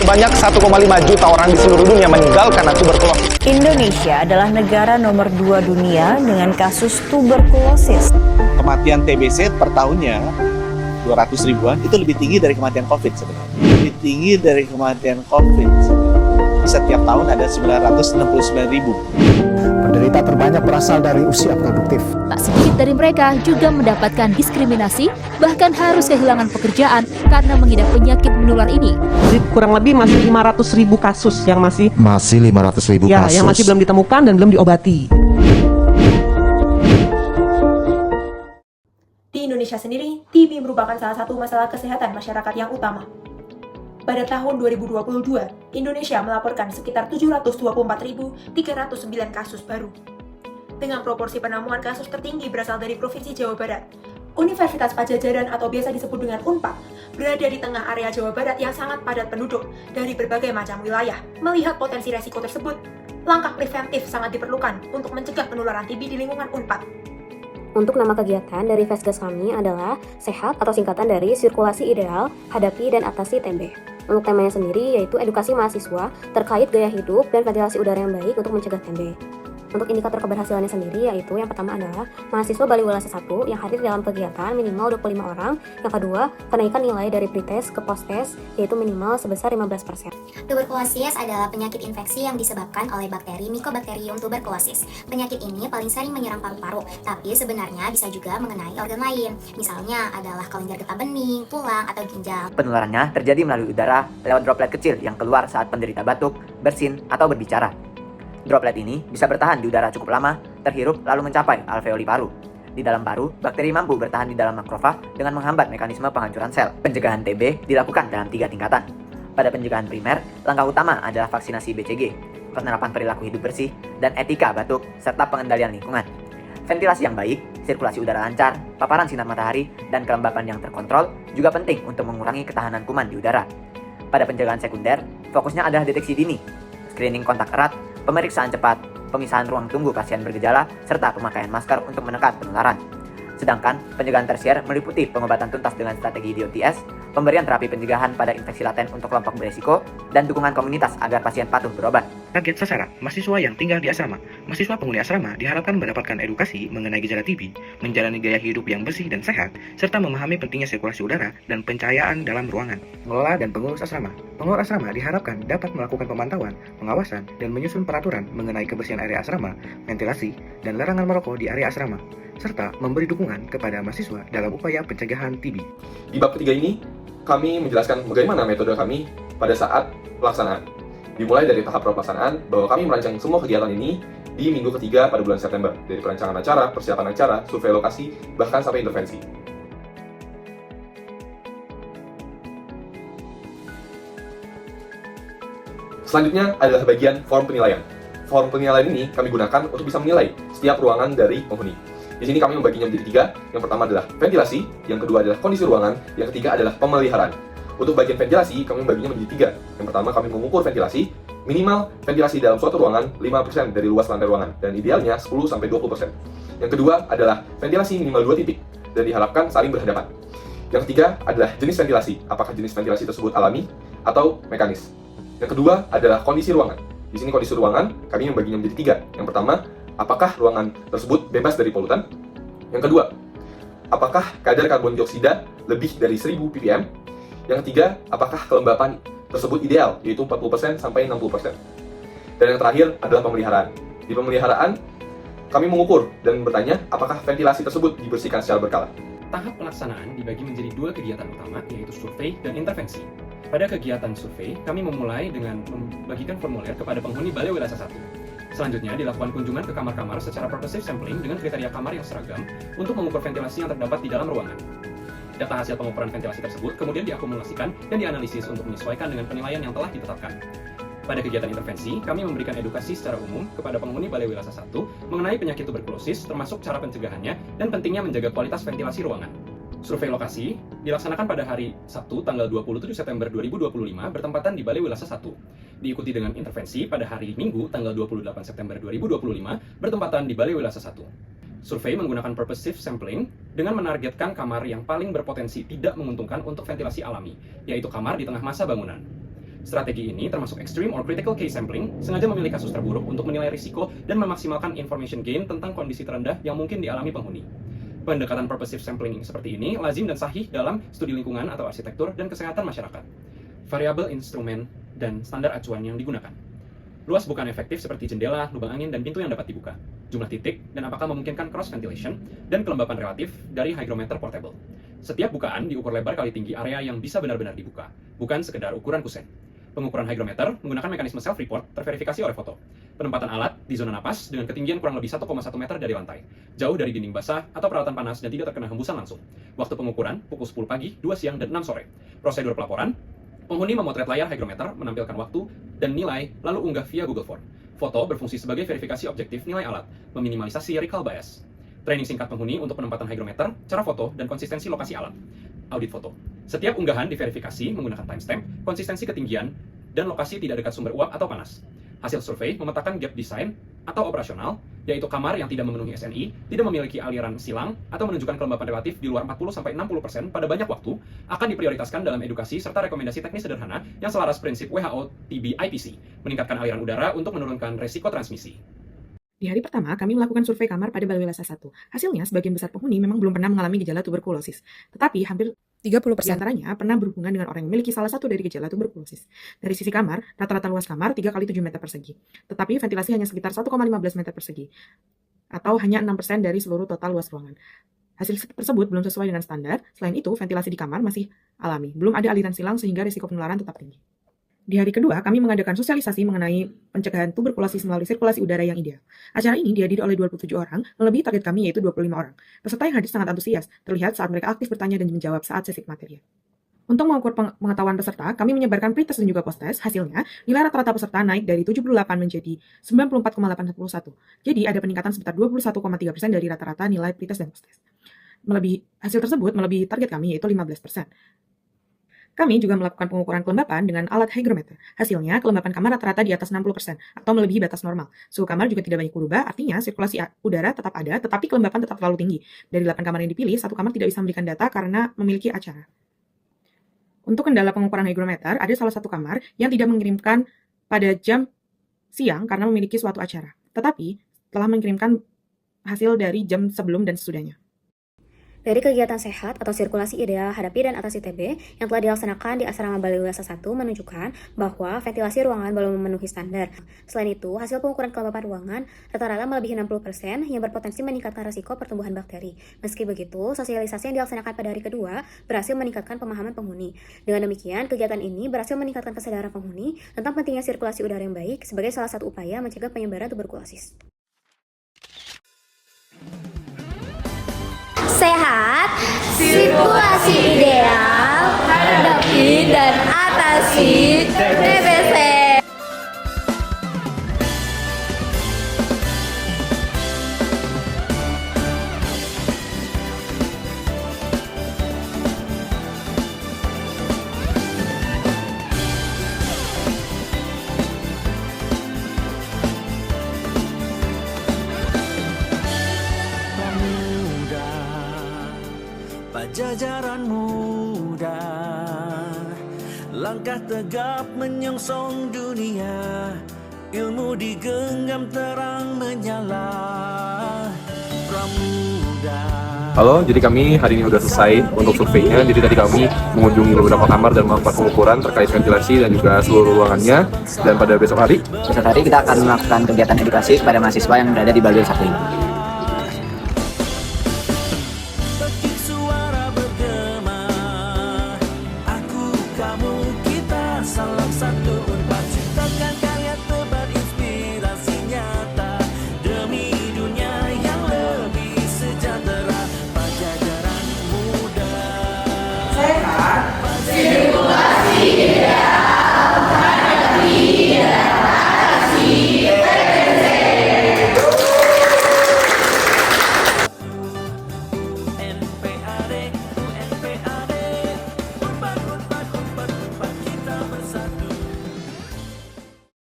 Sebanyak 1,5 juta orang di seluruh dunia meninggal karena tuberkulosis. Indonesia adalah negara nomor 2 dunia dengan kasus tuberkulosis. Kematian TBC per tahunnya 200 ribuan, itu lebih tinggi dari kematian COVID sebenarnya. Lebih tinggi dari kematian COVID. Setiap tahun ada 969 ribu. Penderita terbanyak berasal dari usia produktif. Tak sedikit dari mereka juga mendapatkan diskriminasi, bahkan harus kehilangan pekerjaan karena mengidap penyakit menular ini. Jadi kurang lebih masih 500 ribu kasus yang masih 500 ribu kasus. yang masih belum ditemukan dan belum diobati. Di Indonesia sendiri, TB merupakan salah satu masalah kesehatan masyarakat yang utama. Pada tahun 2022, Indonesia melaporkan sekitar 724.309 kasus baru. Dengan proporsi penemuan kasus tertinggi berasal dari Provinsi Jawa Barat, Universitas Padjadjaran atau biasa disebut dengan UNPAD berada di tengah area Jawa Barat yang sangat padat penduduk dari berbagai macam wilayah. Melihat potensi resiko tersebut, langkah preventif sangat diperlukan untuk mencegah penularan TB di lingkungan UNPAD. Untuk nama kegiatan dari Vaskes kami adalah Sehat atau singkatan dari Sirkulasi Ideal, Hadapi dan Atasi TB. Untuk temanya sendiri yaitu edukasi mahasiswa terkait gaya hidup dan ventilasi udara yang baik untuk mencegah TB. Untuk indikator keberhasilannya sendiri yaitu yang pertama adalah mahasiswa Bali Wilasa 1 yang hadir dalam kegiatan minimal 25 orang. Yang kedua, kenaikan nilai dari pretest ke posttest yaitu minimal sebesar 15%. Tuberkulosis adalah penyakit infeksi yang disebabkan oleh bakteri Mycobacterium tuberculosis. Penyakit ini paling sering menyerang paru-paru, tapi sebenarnya bisa juga mengenai organ lain. Misalnya adalah kelenjar getah bening, tulang, atau ginjal. Penularannya terjadi melalui udara lewat droplet kecil yang keluar saat penderita batuk, bersin, atau berbicara. Droplet ini bisa bertahan di udara cukup lama, terhirup lalu mencapai alveoli paru. Di dalam paru, bakteri mampu bertahan di dalam makrofag dengan menghambat mekanisme penghancuran sel. Pencegahan TB dilakukan dalam 3 tingkatan. Pada pencegahan primer, langkah utama adalah vaksinasi BCG, penerapan perilaku hidup bersih, dan etika batuk, serta pengendalian lingkungan. Ventilasi yang baik, sirkulasi udara lancar, paparan sinar matahari, dan kelembapan yang terkontrol juga penting untuk mengurangi ketahanan kuman di udara. Pada pencegahan sekunder, fokusnya adalah deteksi dini, screening kontak erat, pemeriksaan cepat, pemisahan ruang tunggu pasien bergejala, serta pemakaian masker untuk menekan penularan. Sedangkan pencegahan tersier meliputi pengobatan tuntas dengan strategi DOTS, pemberian terapi pencegahan pada infeksi laten untuk kelompok beresiko, dan dukungan komunitas agar pasien patuh berobat. Target sasaran, mahasiswa yang tinggal di asrama. Mahasiswa penghuni asrama diharapkan mendapatkan edukasi mengenai gejala TB, menjalani gaya hidup yang bersih dan sehat, serta memahami pentingnya sirkulasi udara dan pencahayaan dalam ruangan. Pengelola dan pengurus asrama. Pengelola asrama diharapkan dapat melakukan pemantauan, pengawasan, dan menyusun peraturan mengenai kebersihan area asrama, ventilasi, dan larangan merokok di area asrama, serta memberi dukungan kepada mahasiswa dalam upaya pencegahan TB. Di bab ketiga ini, kami menjelaskan bagaimana metode kami pada saat pelaksanaan. Dimulai dari tahap pelaksanaan, bahwa kami merancang semua kegiatan ini di minggu ketiga pada bulan September. Dari perancangan acara, persiapan acara, survei lokasi, bahkan sampai intervensi. Selanjutnya adalah bagian form penilaian. Form penilaian ini kami gunakan untuk bisa menilai setiap ruangan dari penghuni. Di sini kami membaginya menjadi 3. Yang pertama adalah ventilasi, yang kedua adalah kondisi ruangan, yang ketiga adalah pemeliharaan. Untuk bagian ventilasi, kami membaginya menjadi 3. Yang pertama, kami mengukur ventilasi, minimal ventilasi dalam suatu ruangan 5% dari luas lantai ruangan, dan idealnya 10-20%. Yang kedua adalah ventilasi minimal 2 titik, dan diharapkan saling berhadapan. Yang ketiga adalah jenis ventilasi, apakah jenis ventilasi tersebut alami atau mekanis. Yang kedua adalah kondisi ruangan. Di sini kondisi ruangan, kami membaginya menjadi 3. Yang pertama, apakah ruangan tersebut bebas dari polutan? Yang kedua, apakah kadar karbon dioksida lebih dari 1000 ppm? Yang ketiga, apakah kelembapan tersebut ideal, yaitu 40% sampai 60%? Dan yang terakhir adalah pemeliharaan. Di pemeliharaan, kami mengukur dan bertanya apakah ventilasi tersebut dibersihkan secara berkala. Tahap pelaksanaan dibagi menjadi 2 kegiatan utama, yaitu survei dan intervensi. Pada kegiatan survei, kami memulai dengan membagikan formulir kepada penghuni Balai Wilasa 1. Selanjutnya, dilakukan kunjungan ke kamar-kamar secara purposive sampling dengan kriteria kamar yang seragam untuk mengukur ventilasi yang terdapat di dalam ruangan. Data hasil pengukuran ventilasi tersebut kemudian diakumulasikan dan dianalisis untuk menyesuaikan dengan penilaian yang telah ditetapkan. Pada kegiatan intervensi, kami memberikan edukasi secara umum kepada penghuni Balai Wilasa 1 mengenai penyakit tuberkulosis, termasuk cara pencegahannya dan pentingnya menjaga kualitas ventilasi ruangan. Survei lokasi dilaksanakan pada hari Sabtu tanggal 27 September 2025 bertempatan di Balai Wilasa 1. Diikuti dengan intervensi pada hari Minggu tanggal 28 September 2025 bertempatan di Balai Wilasa 1. Survei menggunakan purposive sampling dengan menargetkan kamar yang paling berpotensi tidak menguntungkan untuk ventilasi alami, yaitu kamar di tengah masa bangunan. Strategi ini termasuk extreme or critical case sampling, sengaja memilih kasus terburuk untuk menilai risiko dan memaksimalkan information gain tentang kondisi terendah yang mungkin dialami penghuni. Pendekatan purposive sampling seperti ini lazim dan sahih dalam studi lingkungan atau arsitektur dan kesehatan masyarakat. Variabel instrumen dan standar acuan yang digunakan. Luas bukaan efektif seperti jendela, lubang angin, dan pintu yang dapat dibuka. Jumlah titik, dan apakah memungkinkan cross ventilation, dan kelembapan relatif dari hygrometer portable. Setiap bukaan diukur lebar kali tinggi area yang bisa benar-benar dibuka, bukan sekedar ukuran kusen. Pengukuran hygrometer menggunakan mekanisme self-report terverifikasi oleh foto. Penempatan alat di zona napas dengan ketinggian kurang lebih 1,1 meter dari lantai, jauh dari dinding basah atau peralatan panas dan tidak terkena hembusan langsung. Waktu pengukuran, pukul 10 pagi, 2 siang, dan 6 sore. Prosedur pelaporan, penghuni memotret layar hygrometer, menampilkan waktu dan nilai, lalu unggah via Google Form. Foto berfungsi sebagai verifikasi objektif nilai alat, meminimalisasi recall bias. Training singkat penghuni untuk penempatan hygrometer, cara foto, dan konsistensi lokasi alat. Audit foto. Setiap unggahan diverifikasi menggunakan timestamp, konsistensi ketinggian, dan lokasi tidak dekat sumber uap atau panas. Hasil survei memetakan gap desain atau operasional, yaitu kamar yang tidak memenuhi SNI, tidak memiliki aliran silang, atau menunjukkan kelembapan relatif di luar 40-60% pada banyak waktu, akan diprioritaskan dalam edukasi serta rekomendasi teknis sederhana yang selaras prinsip WHO TB IPC, meningkatkan aliran udara untuk menurunkan resiko transmisi. Di hari pertama, kami melakukan survei kamar pada Balai Lasa 1. Hasilnya, sebagian besar penghuni memang belum pernah mengalami gejala tuberkulosis. Tetapi, hampir 30% diantaranya pernah berhubungan dengan orang yang memiliki salah satu dari gejala tuberkulosis. Dari sisi kamar, rata-rata luas kamar 3 x 7 meter persegi. Tetapi, ventilasi hanya sekitar 1,15 meter persegi. Atau hanya 6% dari seluruh total luas ruangan. Hasil tersebut belum sesuai dengan standar. Selain itu, ventilasi di kamar masih alami. Belum ada aliran silang sehingga risiko penularan tetap tinggi. Di hari kedua, kami mengadakan sosialisasi mengenai pencegahan tuberkulosis melalui sirkulasi udara yang ideal. Acara ini dihadiri oleh 27 orang, melebihi target kami yaitu 25 orang. Peserta yang hadir sangat antusias, terlihat saat mereka aktif bertanya dan menjawab saat sesi materi. Untuk mengukur pengetahuan peserta, kami menyebarkan pretest dan juga post-test. Hasilnya, nilai rata-rata peserta naik dari 78 menjadi 94,841. Jadi, ada peningkatan sekitar 21,3% dari rata-rata nilai pretest dan post-test. Hasil tersebut melebihi target kami yaitu 15%. Kami juga melakukan pengukuran kelembapan dengan alat hygrometer. Hasilnya, kelembapan kamar rata-rata di atas 60% atau melebihi batas normal. Suhu kamar juga tidak banyak berubah, artinya sirkulasi udara tetap ada, tetapi kelembapan tetap terlalu tinggi. Dari 8 kamar yang dipilih, satu kamar tidak bisa memberikan data karena memiliki acara. Untuk kendala pengukuran hygrometer, ada salah satu kamar yang tidak mengirimkan pada jam siang karena memiliki suatu acara. Tetapi, telah mengirimkan hasil dari jam sebelum dan sesudahnya. Dari kegiatan sehat atau sirkulasi ideal hadapi dan atasi TB yang telah dilaksanakan di Asrama Balai Lasa 1 menunjukkan bahwa ventilasi ruangan belum memenuhi standar. Selain itu, hasil pengukuran kelembapan ruangan rata-rata melebihi 60% yang berpotensi meningkatkan risiko pertumbuhan bakteri. Meski begitu, sosialisasi yang dilaksanakan pada hari kedua berhasil meningkatkan pemahaman penghuni. Dengan demikian, kegiatan ini berhasil meningkatkan kesadaran penghuni tentang pentingnya sirkulasi udara yang baik sebagai salah satu upaya mencegah penyebaran tuberkulosis. Sehat, sirkulasi ideal, hadapi dan atasi TBC. Jajaran muda, langkah tegap menyongsong dunia, ilmu digenggam terang menyala. Pramuda. Halo, jadi kami hari ini sudah selesai untuk surveinya. Jadi tadi kami mengunjungi beberapa kamar dan melakukan pengukuran terkait ventilasi dan juga seluruh ruangannya. Dan pada besok hari kita akan melakukan kegiatan edukasi kepada mahasiswa yang berada di Balai 1 ini.